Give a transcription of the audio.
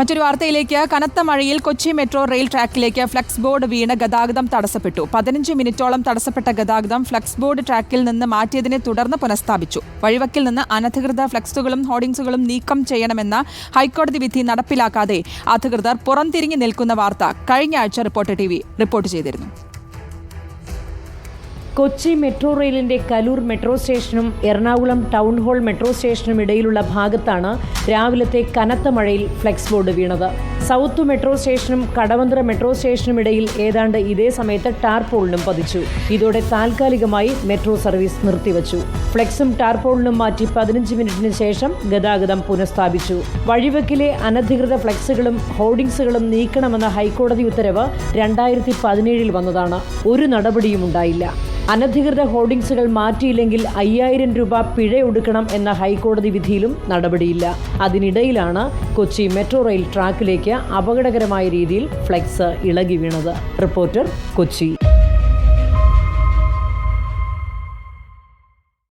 മറ്റൊരു വാർത്തയിലേക്ക്. കനത്ത മഴയിൽ കൊച്ചി മെട്രോ റെയിൽ ട്രാക്കിലേക്ക് ഫ്ലക്സ് ബോർഡ് വീണ് ഗതാഗതം തടസ്സപ്പെട്ടു. 15 മിനിറ്റോളം തടസ്സപ്പെട്ട ഗതാഗതം ഫ്ലക്സ് ബോർഡ് ട്രാക്കിൽ നിന്ന് മാറ്റിയതിനെ തുടർന്ന് പുനഃസ്ഥാപിച്ചു. വഴിവക്കിൽ നിന്ന് അനധികൃത ഫ്ലക്സുകളും ഹോർഡിംഗ്സുകളും നീക്കം ചെയ്യണമെന്ന ഹൈക്കോടതി വിധി നടപ്പിലാക്കാതെ അധികൃതർ പുറംതിരിഞ്ഞു നിൽക്കുന്ന വാർത്ത കഴിഞ്ഞ ആഴ്ച റിപ്പോർട്ടർ TV റിപ്പോർട്ട് ചെയ്തിരുന്നു. കൊച്ചി മെട്രോ റെയിലിന്റെ കലൂർ മെട്രോ സ്റ്റേഷനും എറണാകുളം ടൗൺ ഹാൾ മെട്രോ സ്റ്റേഷനും ഇടയിലുള്ള ഭാഗത്താണ് രാവിലത്തെ കനത്ത മഴയിൽ ഫ്ലെക്സ് ബോർഡ് വീണത്. സൗത്ത് മെട്രോ സ്റ്റേഷനും കടവന്ത്ര മെട്രോ സ്റ്റേഷനും ഇടയിൽ ഏതാണ്ട് ഇതേ സമയത്ത് ടാർപോളിനും പതിച്ചു. ഇതോടെ താൽക്കാലികമായി മെട്രോ സർവീസ് നിർത്തിവച്ചു. ഫ്ലെക്സും ടാർപോളിനും മാറ്റി 15 മിനിറ്റിന് ശേഷം ഗതാഗതം പുനഃസ്ഥാപിച്ചു. വഴിവെക്കിലെ അനധികൃത ഫ്ലെക്സുകളും ഹോർഡിംഗ്സുകളും നീക്കണമെന്ന ഹൈക്കോടതി ഉത്തരവ് 2017 വന്നതാണ്. ഒരു നടപടിയും ഉണ്ടായില്ല. അനധികൃത ഹോർഡിംഗ്സുകൾ മാറ്റിയില്ലെങ്കിൽ 5000 രൂപ പിഴ ഒടുക്കണം എന്ന ഹൈക്കോടതി വിധിയിലും നടപടിയില്ല. അതിനിടയിലാണ് കൊച്ചി മെട്രോ റെയിൽ ട്രാക്കിലേക്ക് അപകടകരമായ രീതിയിൽ ഫ്ലെക്സ് ഇളകി വീണത്. റിപ്പോർട്ടർ, കൊച്ചി.